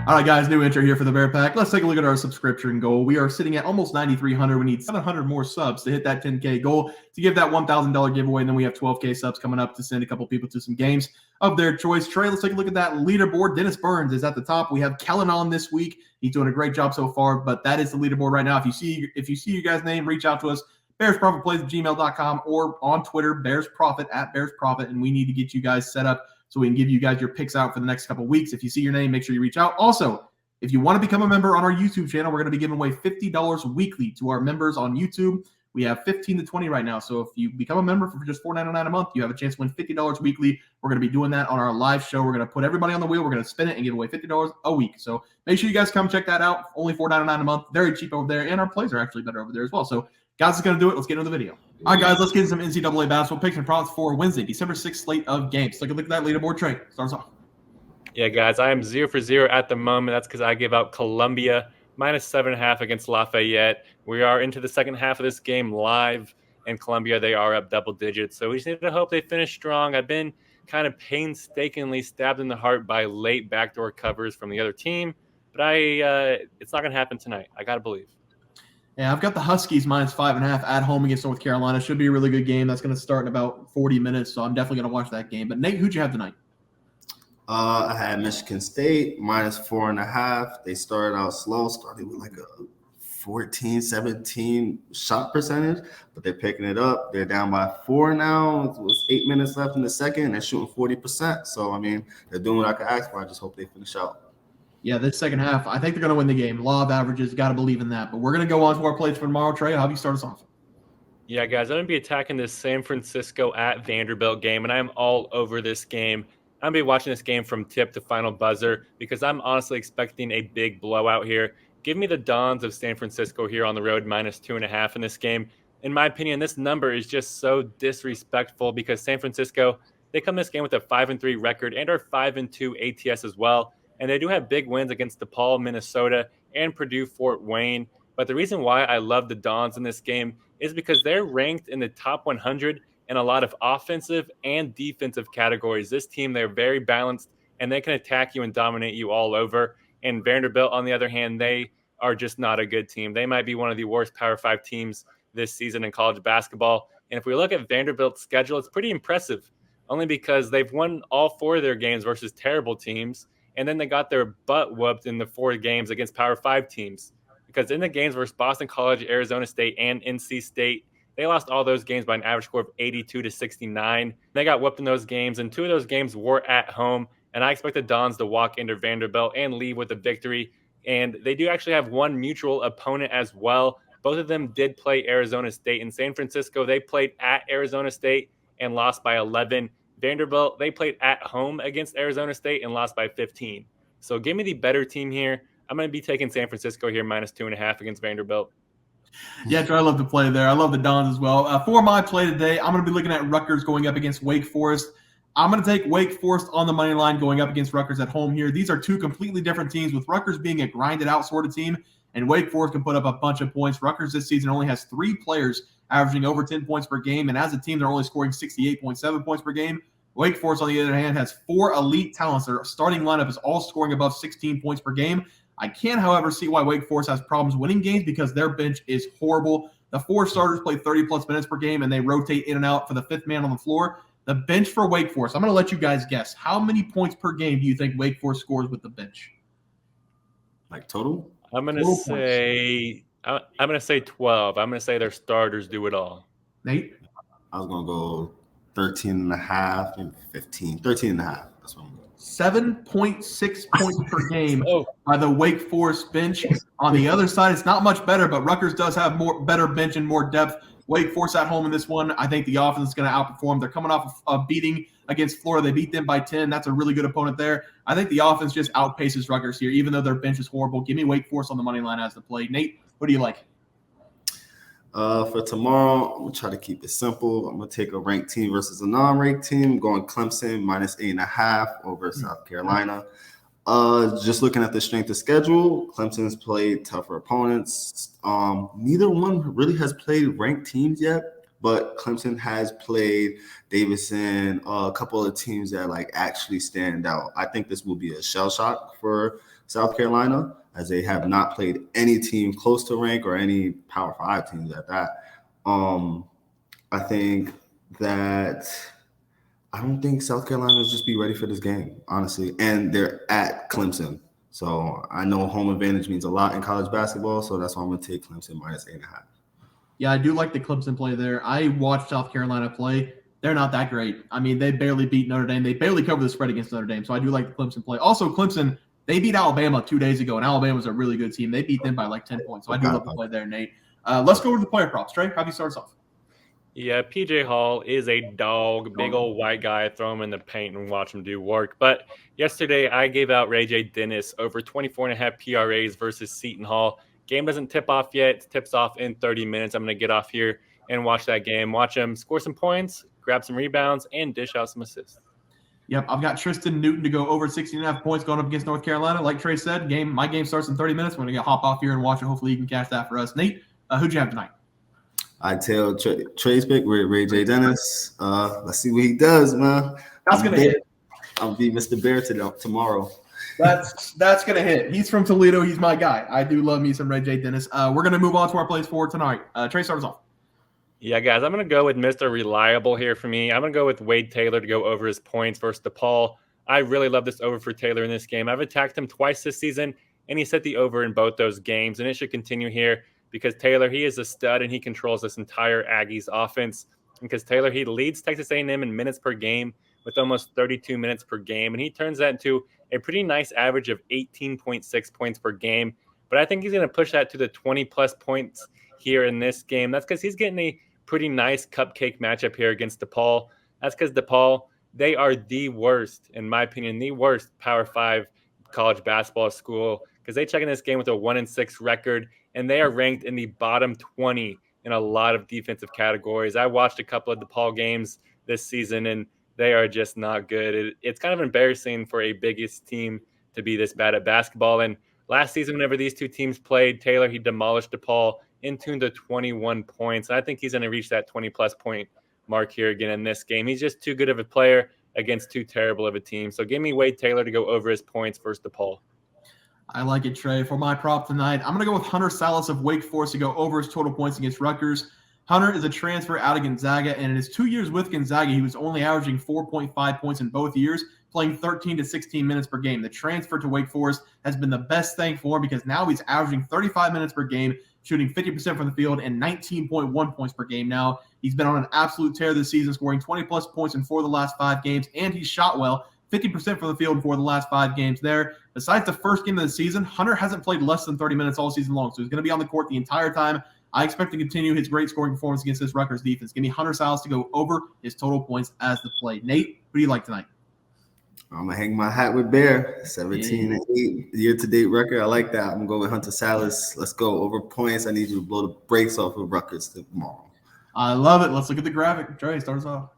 All right, guys, new intro here for the Bear Pack. Let's take a look at our subscription goal. We are sitting at almost 9,300. We need 700 more subs to hit that 10K goal to give that $1,000 giveaway. And then we have 12K subs coming up to send a couple people to some games of their choice. Trey, let's take a look at that leaderboard. Dennis Burns is at the top. We have Kellen on this week. He's doing a great job so far, but that is the leaderboard right now. If you see your guys' name, reach out to us. BearsProfitPlays@gmail.com or on Twitter, BearsProfit @BearsProfit, and we need to get you guys set up so we can give you guys your picks out for the next couple of weeks. If you see your name, make sure you reach out. Also, if you want to become a member on our YouTube channel, we're going to be giving away $50 weekly to our members on YouTube. We have 15 to 20 right now. So if you become a member for just $4.99 a month, you have a chance to win $50 weekly. We're going to be doing that on our live show. We're going to put everybody on the wheel. We're going to spin it and give away $50 a week. So make sure you guys come check that out. Only $4.99 a month. Very cheap over there. And our plays are actually better over there as well. So guys, that's going to do it. Let's get into the video. All right, guys, let's get into some NCAA basketball picks and props for Wednesday, December 6th slate of games. Take a look at that leaderboard. Trey, starts off. Yeah, guys, I am 0 for 0 at the moment. That's because I gave out Columbia -7.5 against Lafayette. We are into the second half of this game live, and Columbia, they are up double digits. So we just need to hope they finish strong. I've been kind of painstakingly stabbed in the heart by late backdoor covers from the other team, but it's not going to happen tonight. I got to believe. Yeah, I've got the Huskies -5.5 at home against North Carolina. Should be a really good game. That's going to start in about 40 minutes, so I'm definitely going to watch that game. But Nate, who'd you have tonight? I had Michigan State -4.5. They started out slow, started with like a 14, 17 shot percentage, but they're picking it up. They're down by 4 now. It was 8 minutes left in the second, and they're shooting 40%. So, I mean, they're doing what I could ask for. I just hope they finish out. Yeah, this second half, I think they're going to win the game. Law of averages, got to believe in that. But we're going to go on to our plays for tomorrow. Trey, how do you start us off? Yeah, guys, I'm going to be attacking this San Francisco at Vanderbilt game, and I'm all over this game. I'm going to be watching this game from tip to final buzzer because I'm honestly expecting a big blowout here. Give me the Dons of San Francisco here on the road -2.5 in this game. In my opinion, this number is just so disrespectful because San Francisco, they come this game with a 5-3 record and are 5-2 ATS as well. And they do have big wins against DePaul, Minnesota, and Purdue, Fort Wayne. But the reason why I love the Dons in this game is because they're ranked in the top 100 in a lot of offensive and defensive categories. This team, they're very balanced, and they can attack you and dominate you all over. And Vanderbilt, on the other hand, they are just not a good team. They might be one of the worst Power 5 teams this season in college basketball. And if we look at Vanderbilt's schedule, it's pretty impressive, only because they've won all 4 of their games versus terrible teams. And then they got their butt whooped in the 4 games against Power 5 teams. Because in the games versus Boston College, Arizona State, and NC State, they lost all those games by an average score of 82-69. They got whooped in those games, and 2 of those games were at home. And I expect the Dons to walk into Vanderbilt and leave with a victory. And they do actually have one mutual opponent as well. Both of them did play Arizona State. In San Francisco, they played at Arizona State and lost by 11. Vanderbilt, they played at home against Arizona State and lost by 15. So give me the better team here. I'm going to be taking San Francisco here -2.5 against Vanderbilt. Yeah, Trey, I love the play there. I love the Dons as well. For my play today, I'm going to be looking at Rutgers going up against Wake Forest. I'm going to take Wake Forest on the money line going up against Rutgers at home here. These are 2 completely different teams, with Rutgers being a grinded-out sort of team, and Wake Forest can put up a bunch of points. Rutgers this season only has 3 players averaging over 10 points per game, and as a team, they're only scoring 68.7 points per game. Wake Forest, on the other hand, has 4 elite talents. Their starting lineup is all scoring above 16 points per game. I can, however, see why Wake Forest has problems winning games because their bench is horrible. The 4 starters play 30-plus minutes per game, and they rotate in and out for the 5th man on the floor. The bench for Wake Forest, I'm going to let you guys guess. How many points per game do you think Wake Forest scores with the bench? Like total? I'm going to say 12. I'm going to say their starters do it all. Nate? I was going to go 13.5 and 15. 13.5. That's what I'm going. 7.6 points per game by the Wake Forest bench. On the other side, it's not much better, but Rutgers does have better bench and more depth. Wake Forest at home in this one. I think the offense is going to outperform. They're coming off of a beating against Florida. They beat them by 10. That's a really good opponent there. I think the offense just outpaces Rutgers here, even though their bench is horrible. Give me Wake Forest on the money line as the play. Nate, what do you like? For tomorrow, I'm going to try to keep it simple. I'm going to take a ranked team versus a non-ranked team. I'm going Clemson -8.5 over South Carolina. Just looking at the strength of schedule, Clemson's played tougher opponents. Neither one really has played ranked teams yet, but Clemson has played Davidson, a couple of teams that like actually stand out. I think this will be a shell shock for South Carolina, as they have not played any team close to rank or any Power 5 teams at that. I think that I don't think South Carolina will just be ready for this game, honestly. And they're at Clemson. So I know home advantage means a lot in college basketball, so that's why I'm going to take Clemson minus 8.5. Yeah, I do like the Clemson play there. I watched South Carolina play. They're not that great. I mean, they barely beat Notre Dame. They barely covered the spread against Notre Dame. So I do like the Clemson play. Also, Clemson, they beat Alabama 2 days ago, and Alabama's a really good team. They beat them by like 10 points. So I do love the play there, Nate. Let's go over the player props. Trey, how do you start us off? Yeah, PJ Hall is a dog, big old white guy. Throw him in the paint and watch him do work. But yesterday, I gave out Ray J. Dennis over 24.5 PRAs versus Seton Hall. Game doesn't tip off yet. It tips off in 30 minutes. I'm going to get off here and watch that game. Watch him score some points, grab some rebounds, and dish out some assists. Yep, I've got Tristan Newton to go over 16.5 points going up against North Carolina. Like Trey said, my game starts in 30 minutes. We're going to hop off here and watch it. Hopefully you can catch that for us. Nate, who'd you have tonight? I tell Trey's pick with Ray J. Dennis. Let's see what he does, man. That's going to hit. I'll be Mr. Bear tomorrow. That's going to hit. He's from Toledo. He's my guy. I do love me some Ray J. Dennis. We're going to move on to our plays for tonight. Trey, start us off. Yeah, guys, I'm going to go with Mr. Reliable here for me. I'm going to go with Wade Taylor to go over his points versus DePaul. I really love this over for Taylor in this game. I've attacked him twice this season, and he set the over in both those games, and it should continue here because Taylor, he is a stud, and he controls this entire Aggies offense. Because Taylor, he leads Texas A&M in minutes per game with almost 32 minutes per game, and he turns that into a pretty nice average of 18.6 points per game. But I think he's going to push that to the 20-plus points here in this game. That's because he's getting a pretty nice cupcake matchup here against DePaul. That's because DePaul, they are the worst, in my opinion, the worst Power 5 college basketball school because they check in this game with a 1-6 record, and they are ranked in the bottom 20 in a lot of defensive categories. I watched a couple of DePaul games this season, and they are just not good. It's kind of embarrassing for a biggest team to be this bad at basketball. And last season, whenever these two teams played, Taylor, he demolished DePaul into the 21 points. And I think he's going to reach that 20-plus point mark here again in this game. He's just too good of a player against too terrible of a team. So give me Wade Taylor to go over his points versus DePaul. I like it, Trey. For my prop tonight, I'm going to go with Hunter Sallis of Wake Forest to go over his total points against Rutgers. Hunter is a transfer out of Gonzaga, and in his 2 years with Gonzaga, he was only averaging 4.5 points in both years, playing 13 to 16 minutes per game. The transfer to Wake Forest has been the best thing for him because now he's averaging 35 minutes per game, shooting 50% from the field and 19.1 points per game now. He's been on an absolute tear this season, scoring 20-plus points in 4 of the last 5 games, and he's shot well, 50% from the field in 4 of the last 5 games there. Besides the first game of the season, Hunter hasn't played less than 30 minutes all season long, so he's going to be on the court the entire time. I expect to continue his great scoring performance against this Rutgers defense. Give me Hunter Sallis to go over his total points as the play. Nate, who do you like tonight? I'm going to hang my hat with Bear. 17-8 year-to-date record. I like that. I'm going to go with Hunter Sallis. Let's go over points. I need you to blow the brakes off of Rutgers tomorrow. I love it. Let's look at the graphic. Trey, start us off.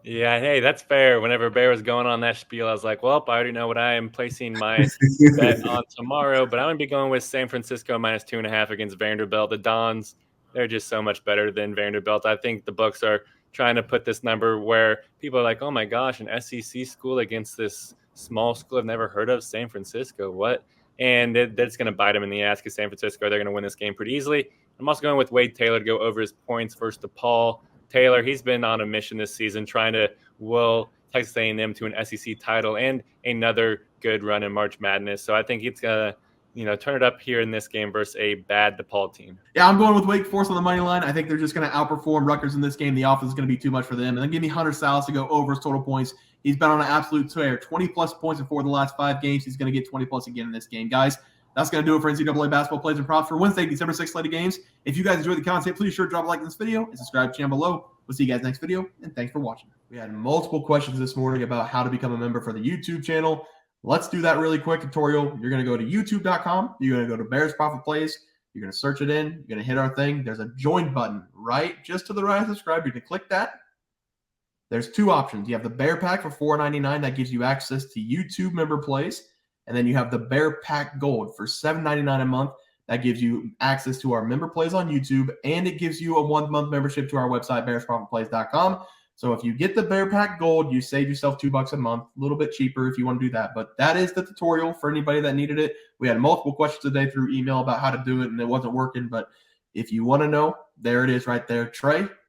Yeah, hey, that's fair. Whenever Bear was going on that spiel, I was like, well, I already know what I am placing my bet on tomorrow, but I'm going to be going with San Francisco minus 2.5 against Vanderbilt. The Dons, they're just so much better than Vanderbilt. I think the books are trying to put this number where people are like, oh my gosh, an SEC school against this small school I've never heard of, San Francisco, what? And that's going to bite them in the ass because San Francisco, they're going to win this game pretty easily. I'm also going with Wade Taylor to go over his points versus DePaul. Taylor, he's been on a mission this season trying to will Texas A&M to an SEC title and another good run in March Madness. So I think it's going to, turn it up here in this game versus a bad DePaul team. Yeah, I'm going with Wake Forest on the money line. I think they're just going to outperform Rutgers in this game. The offense is going to be too much for them. And then give me Hunter Sallis to go over his total points. He's been on an absolute tear, 20-plus points in 4 of the last 5 games. He's going to get 20-plus again in this game. Guys, that's going to do it for NCAA basketball plays and props for Wednesday, December 6th slate of games. If you guys enjoyed the content, please sure to drop a like in this video and subscribe to the channel below. We'll see you guys next video, and thanks for watching. We had multiple questions this morning about how to become a member for the YouTube channel. Let's do that really quick tutorial. You're going to go to youtube.com. You're going to go to Bears Profit Plays. You're going to search it in. You're going to hit our thing. There's a join button right just to the right of subscribe. You're going to click that. There's 2 options. You have the Bear Pack for $4.99. That gives you access to YouTube member plays. And then you have the Bear Pack Gold for $7.99 a month. That gives you access to our member plays on YouTube, and it gives you a 1-month membership to our website, bearsprofitplays.com. So if you get the Bear Pack Gold, you save yourself $2 a month, a little bit cheaper if you want to do that. But that is the tutorial for anybody that needed it. We had multiple questions today through email about how to do it, and it wasn't working. But if you want to know, there it is right there. Trey,